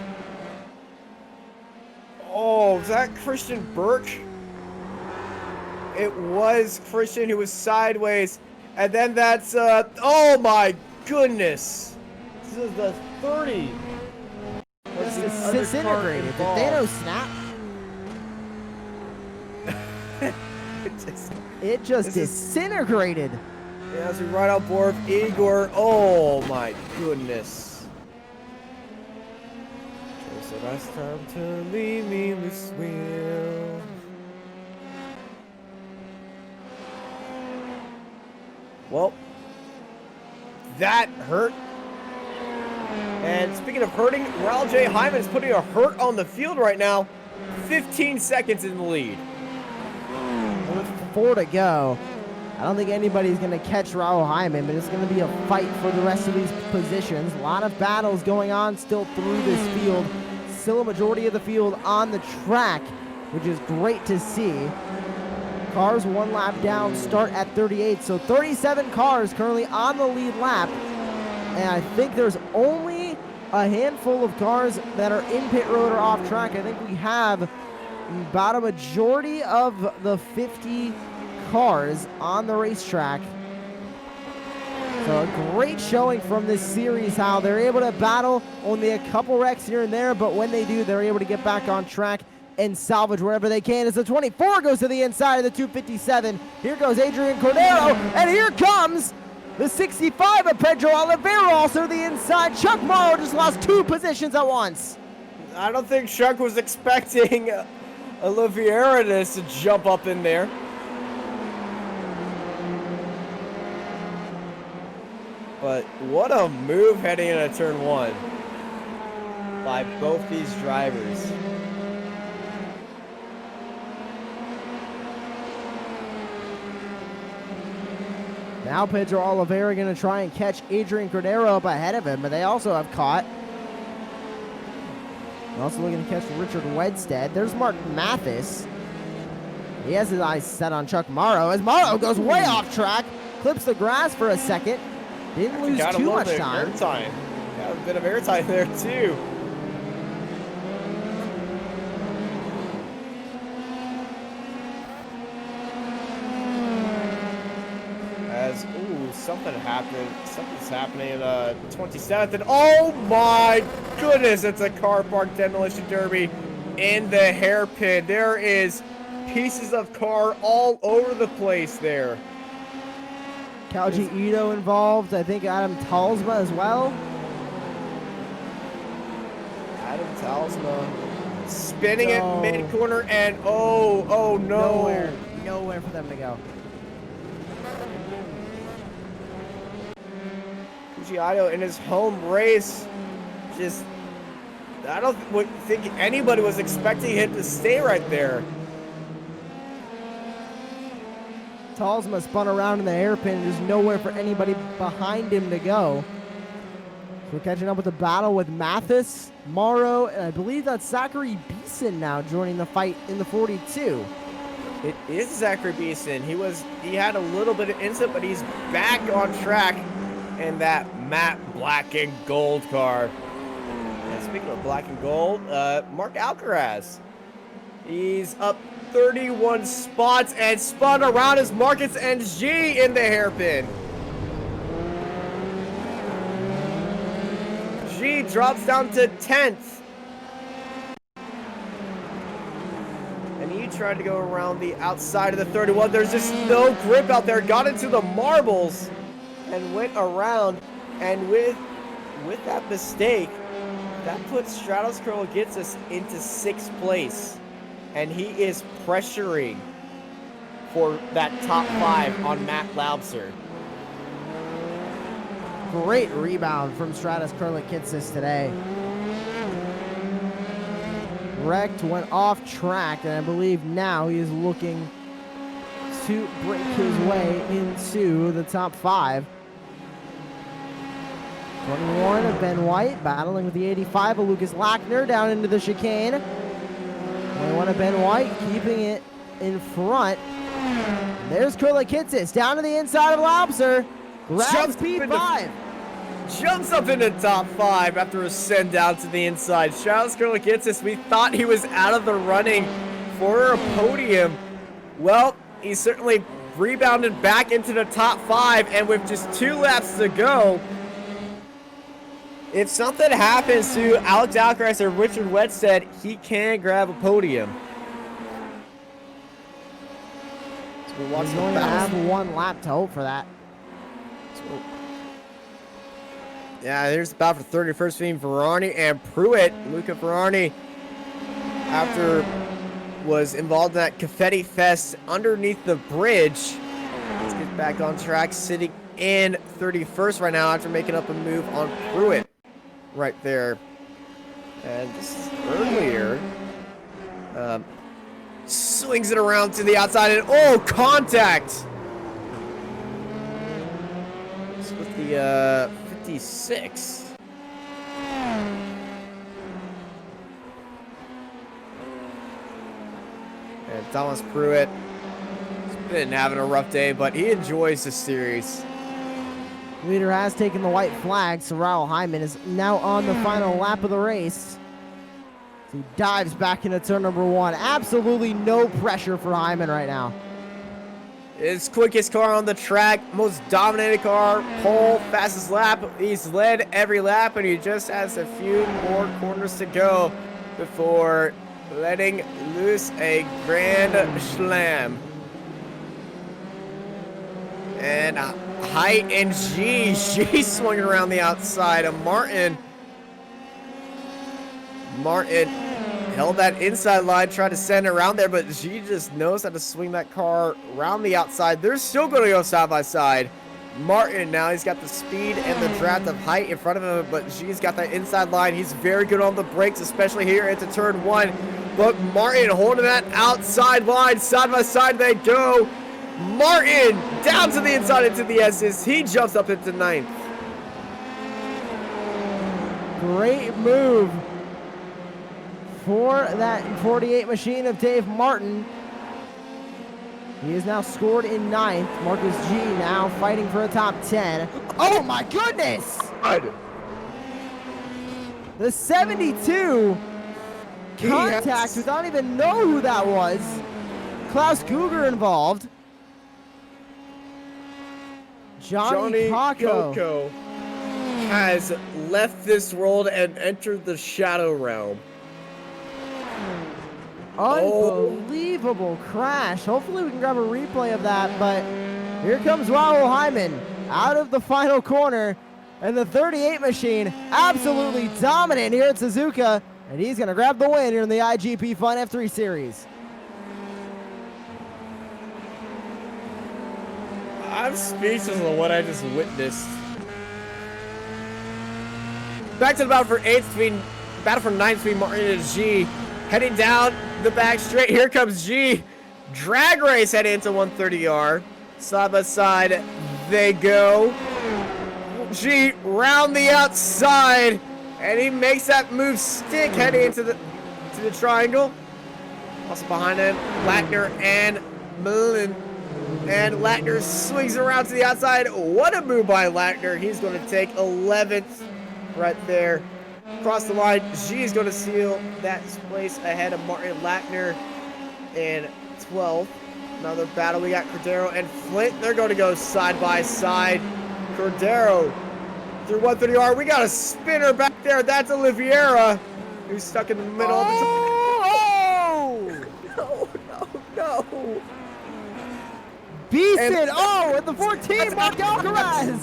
Oh, is that Christian Burke? It was Christian who was sideways. And then that's, oh my goodness. This is the 30. It's disintegrated. Did Thanos snap? It just disintegrated. Yeah, as we ride out board of Igor. Oh my goodness. It's the last time to leave me this wheel. Well, that hurt. And speaking of hurting, Raul J. Hyman is putting a hurt on the field right now. 15 seconds in the lead. With 4 to go. I don't think anybody's going to catch Raul Hyman, but it's going to be a fight for the rest of these positions. A lot of battles going on still through this field. Still a majority of the field on the track, which is great to see. Cars 1 lap down start at 38, so 37 cars currently on the lead lap. And I think there's only a handful of cars that are in pit road or off track. I think we have about a majority of the 50 cars on the racetrack. So a great showing from this series, how they're able to battle, only a couple wrecks here and there, but when they do, they're able to get back on track and salvage wherever they can. As the 24 goes to the inside of the 257. Here goes Adrian Cordero, and here comes the 65 of Pedro Oliveira also to the inside. Chuck Morrow just lost 2 positions at once. I don't think Chuck was expecting Oliveira to jump up in there. But what a move heading into turn 1 by both these drivers. Now Pedro Oliveira going to try and catch Adrian Cordero up ahead of him, but they also have caught. They're also looking to catch Richard Wedstead. There's Mark Mathis. He has his eyes set on Chuck Morrow as Morrow goes way off track, clips the grass for a second. Didn't lose too much time. Got a bit of airtime there too. As something happened. Something's happening at 27th, and oh my goodness, it's a car park demolition derby in the hairpin. There is pieces of car all over the place there. Kalji Ito involved. I think Adam Talsma as well. Adam Talsma spinning it mid-corner, and oh no. Nowhere for them to go. Ito in his home race, just, I don't think anybody was expecting him to stay right there. Talsma spun around in the hairpin. There's nowhere for anybody behind him to go. So we're catching up with the battle with Mathis, Morrow, and I believe that's Zachary Beeson now joining the fight in the 42. It is Zachary Beeson. He had a little bit of incident, but he's back on track in that matte black and gold car. And speaking of black and gold, Mark Alcaraz. He's up 31 spots and spun around as Marcus NG in the hairpin. G drops down to 10th. And he tried to go around the outside of the 31. There's just no grip out there. Got into the marbles. and went around, and with that mistake, that puts Stratos Curl gets us into 6th place, and he is pressuring for that top 5 on Matt Laubser. Great rebound from Stratos Kurlikitsis today. Wrecked, went off track, and I believe now he is looking to break his way into the top 5. 21 of Ben White battling with the 85 of Lucas Lackner down into the chicane. 21 of Ben White keeping it in front. There's Kurlikitsis down to the inside of Laubser. Grabs P5. Jumps up into top 5 after a send down to the inside. Stratos Kurlikitsis, we thought he was out of the running for a podium. Well, he certainly rebounded back into the top 5, and with just 2 laps to go, if something happens to Alex Alcaraz or Richard Wedstead, he can grab a podium. So we'll watch He's going to have 1 lap to hope for that. Yeah, there's the battle for 31st between Ferrari and Pruitt. Luca Ferrari, after was involved in that confetti fest underneath the bridge. Let's get back on track, sitting in 31st right now after making up a move on Pruitt right there. And this is earlier. Swings it around to the outside, and oh, contact! It's with the 56. And Thomas Pruitt has been having a rough day, but he enjoys the series. Leader has taken the white flag, so Raul Hyman is now on the final lap of the race. He dives back into turn number 1. Absolutely no pressure for Hyman right now. His quickest car on the track, most dominated car, pole, fastest lap. He's led every lap, and he just has a few more corners to go before letting loose a grand slam. And Height and G swinging around the outside of Martin. Martin held that inside line, tried to send it around there, but G just knows how to swing that car around the outside. They're still going to go side by side. Martin now, he's got the speed and the draft of Height in front of him, but G's got that inside line. He's very good on the brakes, especially here into turn 1. But Martin holding that outside line, side by side they go. Martin down to the inside into the S's. He jumps up into 9th. Great move for that 48 machine of Dave Martin. He is now scored in 9th. Marcus G now fighting for a top 10. Oh my goodness! God. The 72 contact, we don't even know who that was. Klaus Guger involved. Johnny Coco has left this world and entered the Shadow Realm. Unbelievable crash. Hopefully we can grab a replay of that, but here comes Raul Hyman out of the final corner, and the 38 machine absolutely dominant here at Suzuka, and he's going to grab the win here in the iGPFun-F3 series. I'm speechless on what I just witnessed. Back to the battle for 9th between Martin and G. Heading down the back straight. Here comes G. Drag race heading into 130R. Side by side they go. G round the outside, and he makes that move stick heading into the triangle. Also behind him, Lackner and Mullen. And Lackner swings around to the outside. What a move by Lackner. He's going to take 11th right there. Across the line, G is going to seal that place ahead of Martin Lackner in 12th. Another battle. We got Cordero and Flint. They're going to go side by side. Cordero through 130R. We got a spinner back there. That's Oliveira, who's stuck in the middle of the No. Beasted. And the 14, Mark Alcaraz.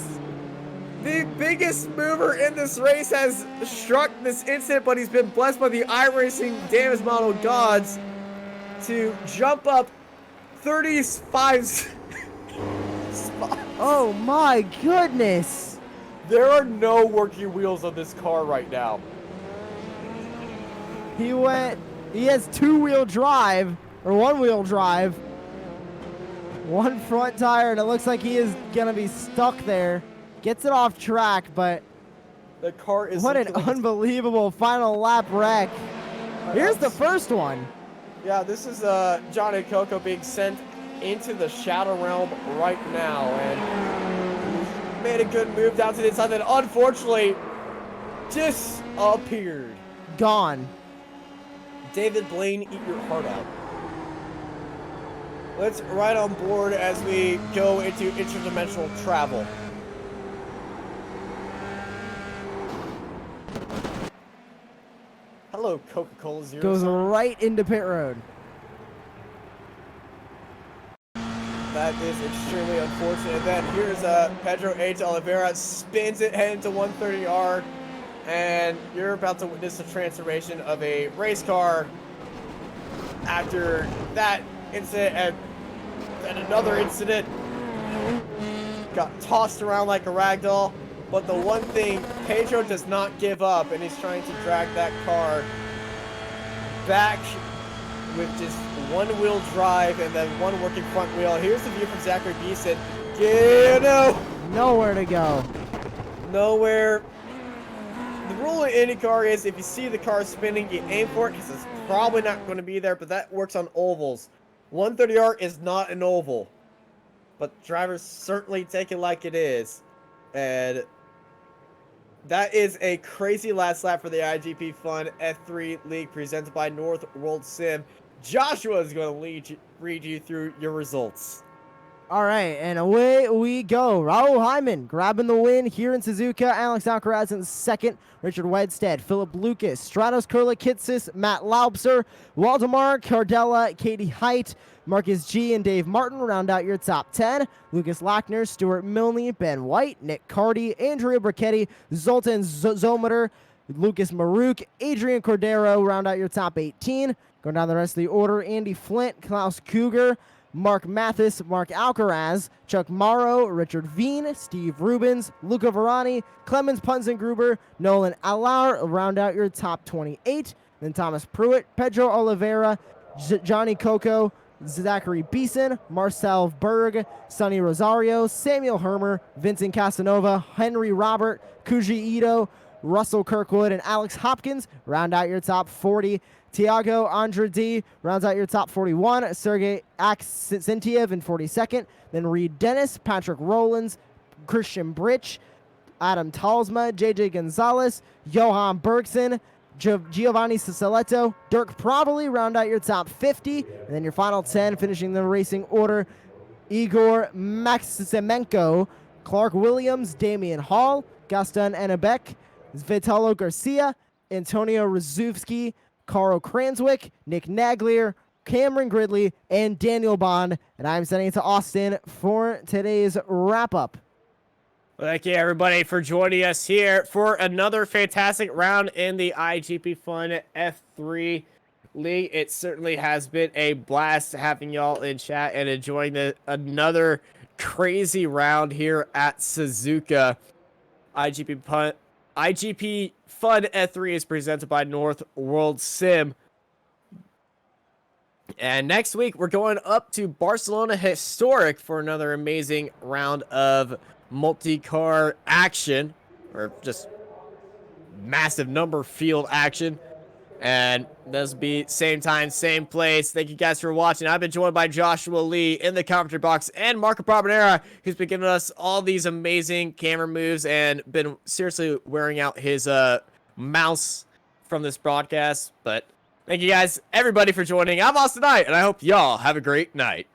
The biggest mover in this race has struck this incident, but he's been blessed by the iRacing damage model gods to jump up 35 spots. Oh my goodness! There are no working wheels on this car right now. He has two-wheel drive, or one-wheel drive. One front tire, and it looks like he is gonna be stuck there. Gets it off track, but the car is what an unbelievable final lap wreck. Here's the first one. Yeah, this is Johnny Coco being sent into the Shadow Realm right now, and made a good move down to the inside, that unfortunately disappeared. Gone. David Blaine, eat your heart out. Let's ride on board as we go into interdimensional travel. Hello, Coca-Cola Zero. Goes right into pit road. That is extremely unfortunate. And then here's Pedro H. Oliveira, spins it, heading to 130R, and you're about to witness the transformation of a race car after that incident and another incident. Got tossed around like a rag doll. But the one thing, Pedro does not give up, and he's trying to drag that car back with just one-wheel drive and then one working front wheel. Here's the view from Zachary Beeson. Nowhere to go. Nowhere. The rule in IndyCar is if you see the car spinning, you aim for it because it's probably not going to be there, but that works on ovals. 130R is not an oval, but drivers certainly take it like it is. And that is a crazy last lap for the iGPFun-F3 League presented by North World Sim. Joshua is going to read you through your results. All right, and away we go. Raul Hyman grabbing the win here in Suzuka. Alex Alcaraz in second. Richard Wedstead, Philip Lucas, Stratos Kurlikitsis, Matt Laubser, Waldemar Cardella, Katie Height, Marcus G. and Dave Martin round out your top 10. Lucas Lackner, Stuart Milne, Ben White, Nick Cardy, Andrea Bracchetti, Zoltan Zometer, Lucas Maruk, Adrian Cordero round out your top 18. Going down the rest of the order, Andy Flint, Klaus Cougar, Mark Mathis, Mark Alcaraz, Chuck Morrow, Richard Veen, Steve Rubens, Luca Verani, Clemens Punzengruber, Nolan Allard round out your top 28. Then Thomas Pruitt, Pedro Oliveira, Johnny Coco, Zachary Beeson, Marcel Berg, Sonny Rosario, Samuel Hermer, Vincent Casanova, Henry Robert, Kuji Ito, Russell Kirkwood, and Alex Hopkins round out your top 40. Tiago Andrade rounds out your top 41. Sergey Aksentiev in 42nd. Then Reed Dennis, Patrick Rowlands, Christian Britch, Adam Talsma, JJ Gonzalez, Johan Bergson, Giovanni Ciceletto, Dirk Probably round out your top 50. And then your final 10 finishing the racing order, Igor Maximenko, Clark Williams, Damian Hall, Gaston Annabek, Vitalo Garcia, Antonio Rozufsky, Carl Cranswick, Nick Naglier, Cameron Gridley, and Daniel Bond. And I'm sending it to Austin for today's wrap-up. Well, thank you, everybody, for joining us here for another fantastic round in the iGPFun-F3 League. It certainly has been a blast having y'all in chat and enjoying another crazy round here at Suzuka. iGPFun-F3 is presented by North World Sim. And next week, we're going up to Barcelona Historic for another amazing round of multi-car action, or just massive number field action. And this will be same time, same place. Thank you guys for watching. I've been joined by Joshua Lee in the commentary box and Marco Barbanera, who's been giving us all these amazing camera moves and been seriously wearing out his mouse from this broadcast. But thank you guys, everybody, for joining. I'm Austin Knight, and I hope y'all have a great night.